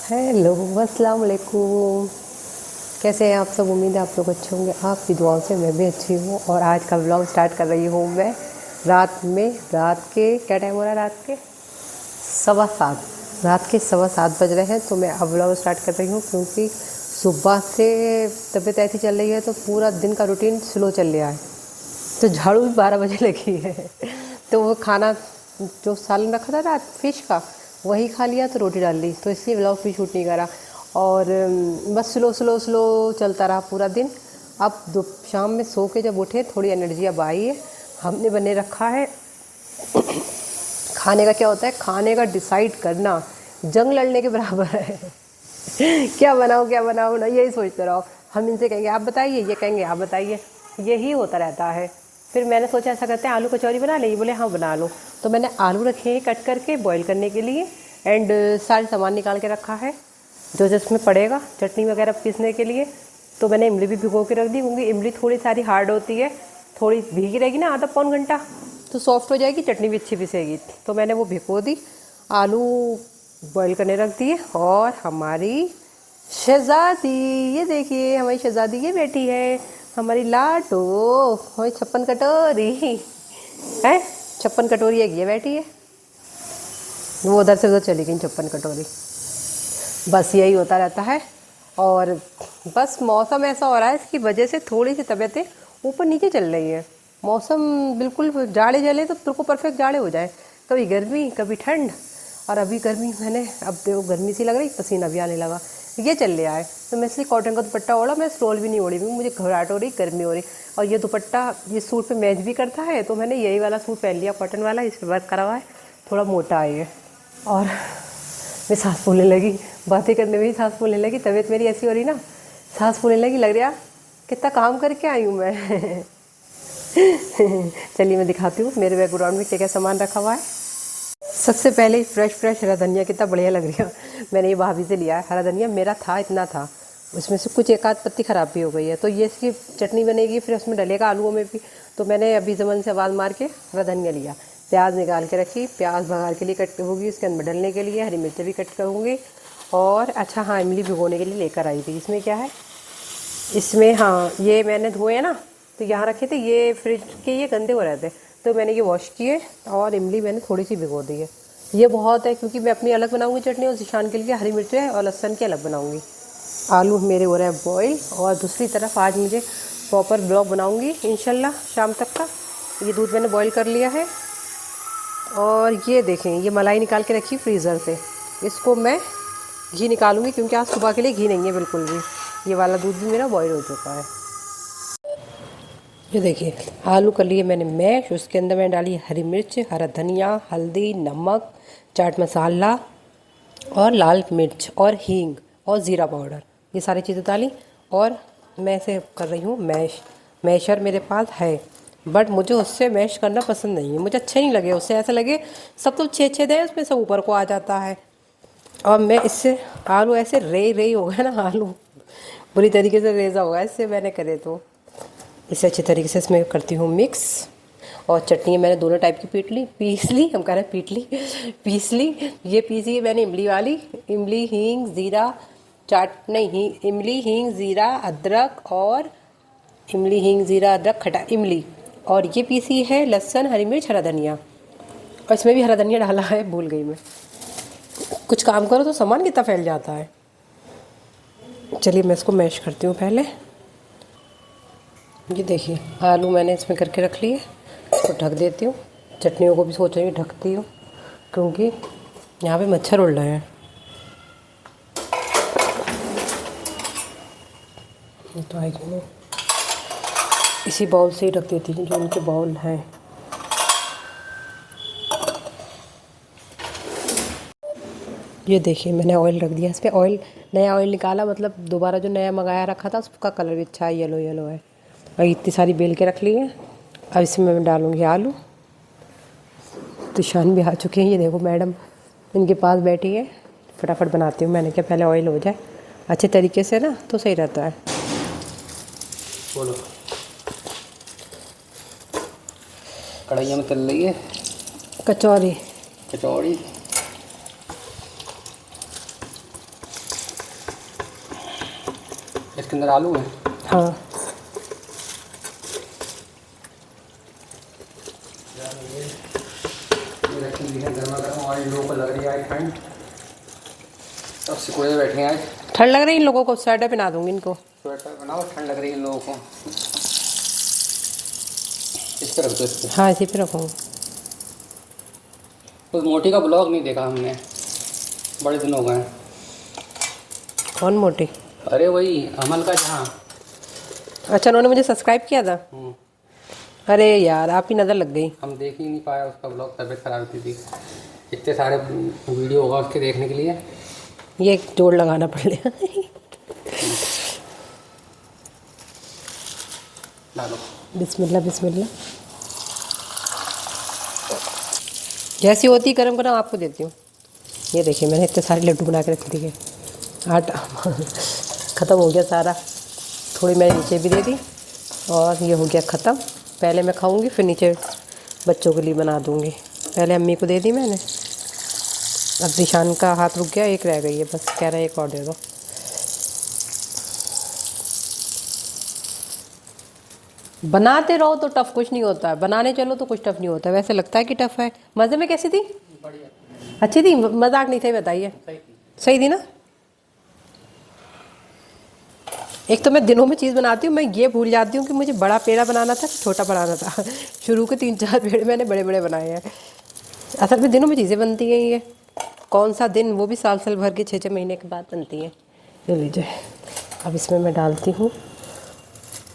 Hello, अस्सलाम वालेकुम। कैसे हैं आप सब? उम्मीद है आप लोग अच्छे होंगे। आपकी दुआओं से मैं भी अच्छी हूँ। और आज का व्लॉग स्टार्ट कर रही हूँ मैं रात के क्या टाइम हो रहा है? सवा सात रात के 7:15 बज रहे हैं। तो मैं अब व्लॉग स्टार्ट कर रही हूँ क्योंकि सुबह से तबीयत ऐसी चल रही है तो पूरा दिन का रूटीन स्लो चल रहा है। तो झाड़ू भी 12 बजे लगी है। तो वो खाना जो सालन रखा था रात फिश का, वही खा लिया तो रोटी डाल ली, तो इसलिए व्लॉग भी शूट नहीं करा। और बस स्लो स्लो स्लो चलता रहा पूरा दिन। अब दो शाम में सो के जब उठे थोड़ी एनर्जी अब आई है। हमने बने रखा है खाने का। क्या होता है खाने का डिसाइड करना जंग लड़ने के बराबर है। क्या बनाऊँ ना, यही सोचते रहो। हम इनसे कहेंगे आप बताइए, ये कहेंगे आप बताइए, यही होता रहता है। फिर मैंने सोचा ऐसा करते हैं आलू कचौरी बना लें। ये बोले हाँ बना लो। तो मैंने आलू रखे हैं कट करके बॉईल करने के लिए। एंड सारे सामान निकाल के रखा है जो जिसमें पड़ेगा चटनी वगैरह पीसने के लिए। तो मैंने इमली भी भिगो के रख दी क्योंकि इमली थोड़ी सारी हार्ड होती है। थोड़ी भीगी रहेगी ना आधा पौन घंटा तो सॉफ्ट हो जाएगी, चटनी भी अच्छी पीसेगी। तो मैंने वो भिगो दी, आलू बॉईल करने रख दिए। और हमारी शहज़ादी, ये देखिए हमारी शहज़ादी ये बैठी है, हमारी लाडो, हमारी 56 कटोरी है। 56 कटोरी एक ये बैठी है, वो उधर से उधर चली गई 56 कटोरी। बस यही होता रहता है। और बस मौसम ऐसा हो रहा है, इसकी वजह से थोड़ी सी तबीयतें ऊपर नीचे चल रही है। मौसम बिल्कुल जाड़े जले तो बिल्कुल परफेक्ट जाड़े हो जाए, कभी गर्मी कभी ठंड। और अभी गर्मी मैंने अब देखो गर्मी सी लग रही, पसीना भी आने लगा, ये चल रहा है। तो मैं इसलिए कॉटन का दुपट्टा ओढ़ा, मैं स्टॉल भी नहीं ओढ़ी क्योंकि मुझे घबराहट हो रही, गर्मी हो रही। और ये दुपट्टा ये सूट पे मैच भी करता है, तो मैंने यही वाला सूट पहन लिया कॉटन वाला, इस पर वर्क करा हुआ है, थोड़ा मोटा है ये। और मैं सांस फूलने लगी, बातें करने में ही सांस फूलने लगी। तबीयत मेरी ऐसी हो रही ना, सांस फूलने लगी, लग रहा कितना काम करके आई हूँ मैं। चलिए मैं दिखाती हूँ मेरे बैकग्राउंड में क्या क्या सामान रखा हुआ है। सबसे पहले फ्रेश फ्रेश हरा धनिया, कितना बढ़िया लग रहा है। मैंने ये भाभी से लिया है हरा धनिया, मेरा था इतना था, उसमें से कुछ एक आध पत्ती ख़राब भी हो गई है। तो ये इसकी चटनी बनेगी, फिर उसमें डलेगा आलूओं में भी। तो मैंने अभी ज़मन से आवाज़ मार के हरा धनिया लिया। प्याज निकाल के रखी, प्याज बघार के लिए कट होगी, उसके अंदर डलने के लिए हरी मिर्च भी कट करूँगी। और अच्छा हाँ, इमली भिगोने के लिए लेकर आई थी। इसमें क्या है, इसमें हाँ ये मैंने धोए ना, तो यहाँ रखे थे, ये फ्रिज के ये गंदे हो रहे थे तो मैंने ये वॉश किए। और इमली मैंने थोड़ी सी भिगो दी है, ये बहुत है क्योंकि मैं अपनी अलग बनाऊंगी चटनी और जिशान के लिए हरी मिर्च और लहसुन की अलग बनाऊंगी। आलू मेरे हो रहे हैं बॉईल। और दूसरी तरफ आज मुझे प्रॉपर ब्लॉग बनाऊंगी इंशाल्लाह शाम तक का। ये दूध मैंने बॉईल कर लिया है। और ये देखें, ये मलाई निकाल के रखी फ्रीज़र से, इसको मैं घी निकालूंगी क्योंकि आज सुबह के लिए घी नहीं है बिल्कुल भी। ये वाला दूध भी मेरा बॉईल हो चुका है। ये देखिए आलू कर लिए मैंने मैश, उसके अंदर मैंने डाली हरी मिर्च, हरा धनिया, हल्दी, नमक, चाट मसाला और लाल मिर्च और हींग और ज़ीरा पाउडर, ये सारी चीज़ें डाली। और मैं इसे कर रही हूँ मैश। मैशर मेरे पास है बट मुझे उससे मैश करना पसंद नहीं है, मुझे अच्छा नहीं लगे उससे, ऐसा लगे सब तो छेद छेद है उसमें, सब ऊपर को आ जाता है। और मैं इससे आलू ऐसे रे हो गया ना, आलू बुरी तरीके से रेजा होगा इससे मैंने करे। तो इसे अच्छे तरीके से इसमें करती हूँ मिक्स। और चटनी मैंने दोनों टाइप की पीस ली, हम कह रहे हैं पीस ली। ये पीसी है मैंने इमली वाली, इमली हींग ज़ीरा, चाट नहीं ही इमली हींग ज़ीरा अदरक, और इमली हींग ज़ीरा अदरक खटा इमली। और ये पीसी है लहसुन हरी मिर्च हरा धनिया, और इसमें भी हरा धनिया डाला है, भूल गई मैं। कुछ काम करो तो सामान कितना फैल जाता है। चलिए मैं इसको मैश करती हूँ पहले। ये देखिए आलू मैंने इसमें करके रख लिए, इसको ढक देती हूँ। चटनियों को भी सोच रही हूँ ढकती हूँ क्योंकि यहाँ पे मच्छर उड़ रहे हैं। ये तो आएगी ना, इसी बाउल से ही ढक देती हूँ जो उनके बाउल हैं। ये देखिए मैंने ऑयल रख दिया इस पर, ऑयल नया ऑयल निकाला, मतलब दोबारा जो नया मंगाया रखा था उसका कलर भी अच्छा है, येलो येलो है। और इतनी सारी बेल के रख ली है। अब इसमें मैं डालूँगी आलू। तुशान भी आ चुके हैं, ये देखो मैडम इनके पास बैठी है। फटाफट बनाती हूँ, मैंने क्या पहले ऑयल हो जाए अच्छे तरीके से ना तो सही रहता है। बोलो। कढ़ाइया में तल रही है कचौरी। कचौड़ी। इसके अंदर आलू है। हाँ गर्मा गर्म और इन लोगों को लग रही है ठंड। सब सिकुड़े बैठे हैं आज। ठंड लग रही है इन लोगों को, स्वेटर पहना दूंगी इनको। स्वेटर बनाओ, ठंड लग रही है इन लोगों को। इस पर रख दो, इस पर। हाँ इसी पे रखूँगी। उस मोटी का ब्लॉग नहीं देखा हमने, बड़े दिन हो गए हैं। कौन मोटी? अरे वही अमन का जहाँ। अच्छा उन्होंने मुझे सब्सक्राइब किया था। अरे यार आप ही नज़र लग गई। हम देख ही नहीं पाया उसका ब्लॉग, तबीयत खराब थी। इतने सारे वीडियो होगा उसके देखने के लिए। ये एक जोड़ लगाना पड़ेगा। डालो। बिस्मिल्लाह बिस्मिल्लाह। जैसी होती है गरम गरम आपको देती हूँ। ये देखिए मैंने इतने सारे लड्डू बना के रख दिए। आटा ख़त्म हो गया सारा। थोड़ी मैंने नीचे भी दे दी और ये हो गया ख़त्म। पहले मैं खाऊंगी फिर नीचे बच्चों के लिए बना दूंगी। पहले अम्मी को दे दी मैंने। अब निशान का हाथ रुक गया, एक रह गई है बस, कह रहा है एक और दे दो। बनाते रहो तो टफ़ कुछ नहीं होता है, बनाने चलो तो कुछ टफ़ नहीं होता है। वैसे लगता है कि टफ़ है। मज़े में कैसी थी? बढ़िया। अच्छी थी, मजाक नहीं था, बताइए। सही थी ना? एक तो मैं दिनों में चीज़ बनाती हूँ, मैं ये भूल जाती हूँ कि मुझे बड़ा पेड़ा बनाना था कि छोटा बनाना था। शुरू के 3-4 पेड़े मैंने बड़े बड़े बनाए हैं। असल में दिनों में चीज़ें बनती हैं। ये कौन सा दिन, वो भी साल साल भर के 6-6 महीने के बाद बनती हैं। ले लीजिए। अब इसमें मैं डालती हूँ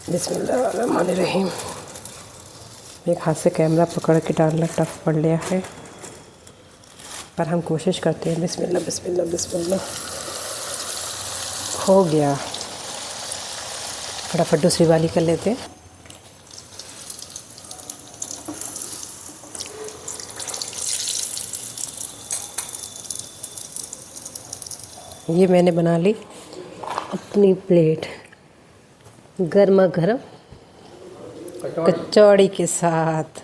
बिस्मिल्लाहिर्रहमानिर्रहीम। एक हाथ से कैमरा पकड़ के डालना टफ पड़ लिया है, पर हम कोशिश करते हैं। बिस्मिल्लाह बिस्मिल्लाह बिस्मिल्लाह। हो गया। फटाफट दूसरी वाली कर लेते हैं। ये मैंने बना ली अपनी प्लेट गर्मा गर्म कचौड़ी के साथ।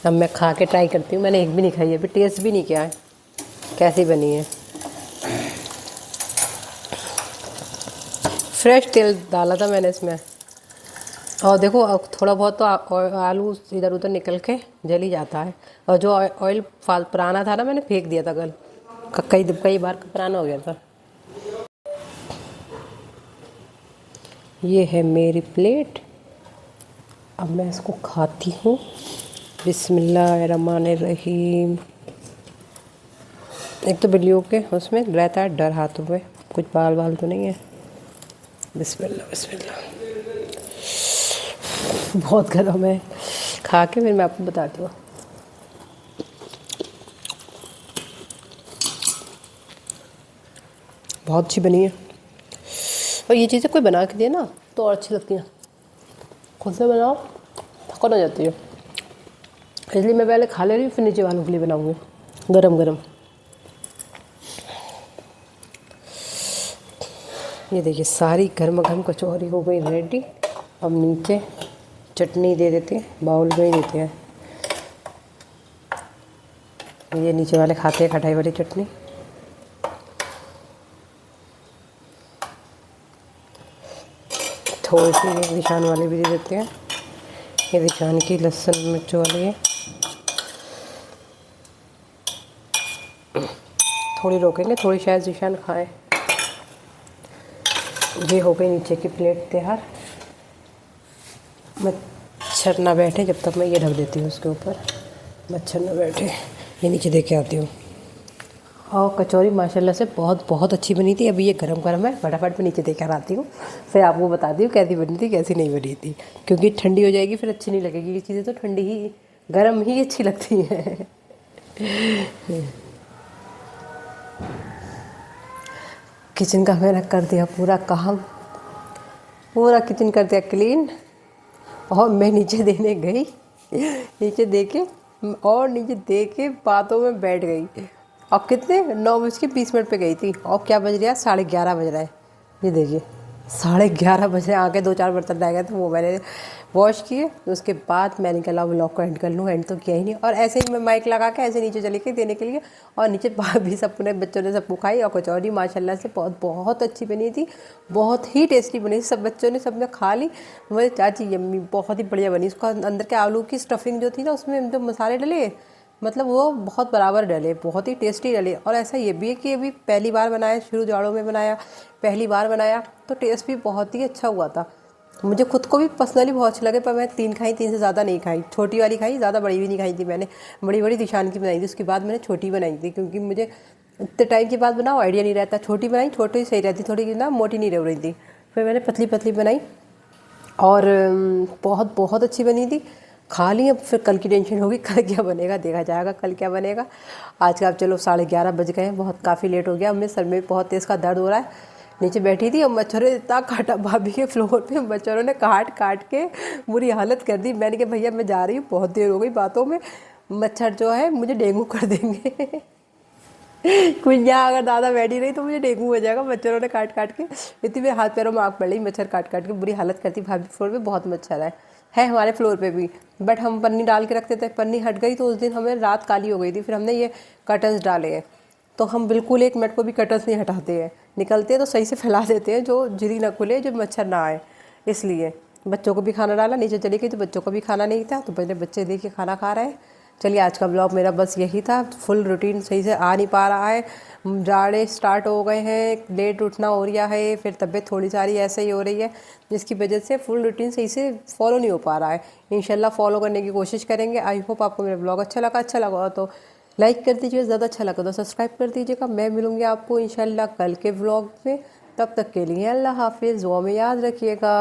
अब मैं खा के ट्राई करती हूँ। मैंने एक भी नहीं खाई है, अभी टेस्ट भी नहीं किया है कैसी बनी है। फ्रेश तेल डाला था मैंने इसमें। और देखो अब थोड़ा बहुत तो आलू इधर उधर निकल के जल ही जाता है। और जो ऑयल पुराना था ना, मैंने फेंक दिया था कल। कई बार पुराना हो गया था। ये है मेरी प्लेट। अब मैं इसको खाती हूँ। बिस्मिल्लाहिर्रहमानिर्रहीम। एक तो बिल्लियों के उसमें रहता है डर हाथों में, कुछ बाल बाल तो नहीं है। बिस्मिल्लाह बिस्मिल्लाह। बहुत गर्म है। खा के फिर मैं आपको बताती हूँ। बहुत अच्छी बनी है। और ये चीज़ें कोई बना के दे ना तो और अच्छी लगती हैं। खुद से बनाओ थकान हो जाती है, इसलिए मैं पहले खा ले रही हूँ फिर नीचे वालों के लिए बनाऊँगी गरम गरम। ये देखिए सारी गर्म गर्म कचौरी हो गई रेडी। अब नीचे चटनी दे देते हैं, बाउल में ही देते हैं। ये नीचे वाले खाते हैं खटाई वाली चटनी। थोड़ी सी एक निशान वाली भी दे देते हैं। ये निशान की लहसुन मिर्च वाली है। थोड़ी रोकेंगे, थोड़ी शायद निशान खाए। ये हो गई नीचे की प्लेट तैयार। मच्छर ना बैठे जब तक मैं ये ढक देती हूँ उसके ऊपर, मच्छर ना बैठे। ये नीचे दे के आती हूँ। और कचौरी माशाल्लाह से बहुत बहुत अच्छी बनी थी। अभी ये गरम गरम है, फटाफट मैं नीचे दे कर आती हूँ, फिर आपको बताती हूँ कैसी बनी थी कैसी नहीं बनी थी। क्योंकि ठंडी हो जाएगी फिर अच्छी नहीं लगेगी। ये चीज़ें तो ठंडी ही गरम ही अच्छी लगती हैं। किचन का मैंने कर दिया पूरा काम, पूरा किचन कर दिया क्लीन। और मैं नीचे देने गई, नीचे दे के और नीचे दे के बातों में बैठ गई। और कितने 9:20 पे गई थी और क्या बज रहा है 11:30 बज रहा है। ये देखिए 11:30 बज रहे हैं। आगे 2-4 बर्तन रह गए थे वो मैंने वॉश किए, तो उसके बाद मैंने कहा व्लॉग को एंड कर लूँ। एंड तो किया ही नहीं, और ऐसे ही मैं माइक लगा के ऐसे नीचे चली गई देने के लिए, और नीचे भाभी सबने बच्चों ने सबको खाई। और कचौरी माशाल्लाह से बहुत बहुत अच्छी बनी थी, बहुत ही टेस्टी बनी थी। सब बच्चों ने सबने खा ली। मुझे चाची यम्मी बहुत ही बढ़िया बनी। उसका अंदर के आलू की स्टफिंग जो थी ना, उसमें जो मसाले डले, मतलब वो बहुत बराबर डले, बहुत ही टेस्टी डले। और ऐसा ये भी है कि अभी पहली बार बनाया, शुरू जाड़ों में बनाया, पहली बार बनाया, तो टेस्ट भी बहुत ही अच्छा हुआ था। मुझे खुद को भी पर्सनली बहुत अच्छे लगे, पर मैं 3 खाई, 3 से ज़्यादा नहीं खाई। छोटी वाली खाई, ज़्यादा बड़ी भी नहीं खाई थी मैंने। बड़ी बड़ी दिशान की बनाई थी, उसके बाद मैंने छोटी बनाई थी, क्योंकि मुझे इतने टाइम के बाद बनाओ आइडिया नहीं रहता। छोटी बनाई, छोटी सही रहती, थोड़ी ना मोटी नहीं रह रही थी। फिर मैंने पतली पतली बनाई, और बहुत बहुत अच्छी बनी थी। खा ली। अब फिर कल की टेंशन होगी, कल क्या बनेगा, देखा जाएगा कल क्या बनेगा। आज का अब चलो 11:30 बज गए हैं, बहुत काफ़ी लेट हो गया। अब मेरे सर में बहुत तेज़ का दर्द हो रहा है। नीचे बैठी थी और मच्छरों ने इतना काटा भाभी के फ्लोर पे, मच्छरों ने काट काट के बुरी हालत कर दी। मैंने कहा भैया मैं जा रही हूँ, बहुत देर हो गई बातों में, मच्छर जो है मुझे डेंगू कर देंगे। कुछ यहाँ अगर दादा बैठी रही तो मुझे डेंगू हो जाएगा, मच्छरों ने काट काट के। इतनी मेरे हाथ पैरों में आग पड़ रही, मच्छर काट काट के बुरी हालत करती। भाभी फ्लोर पे बहुत मच्छर है हमारे फ्लोर पे भी। बट हम पन्नी डाल के रखते थे, पन्नी हट गई तो उस दिन हमें रात काली हो गई थी। फिर हमने ये कर्टन्स डाले हैं, तो हम बिल्कुल 1 मिनट को भी कर्टन्स नहीं हटाते हैं। निकलते हैं तो सही से फैला देते हैं, जो जिरी ना खुले, जो मच्छर ना आए। इसलिए बच्चों को भी खाना डाला, नीचे चली गई तो बच्चों को भी खाना नहीं था, तो पहले बच्चे देखिए खाना खा रहे हैं। चलिए आज का ब्लॉग मेरा बस यही था। फुल रूटीन सही से आ नहीं पा रहा है, जाड़े स्टार्ट हो गए हैं, लेट उठना हो रहा है, फिर तबीयत थोड़ी सारी ऐसे ही हो रही है, जिसकी वजह से फुल रूटीन सही से फॉलो नहीं हो पा रहा है। इंशाल्लाह फॉलो करने की कोशिश करेंगे। आई होप आपको मेरा ब्लॉग अच्छा लगा तो लाइक कर दीजिए, ज़्यादा अच्छा लगा तो सब्सक्राइब कर दीजिएगा। मैं मिलूँगी आपको इंशाल्लाह कल के व्लॉग में। तब तक के लिए अल्लाह हाफिज़, दुआ में याद रखिएगा।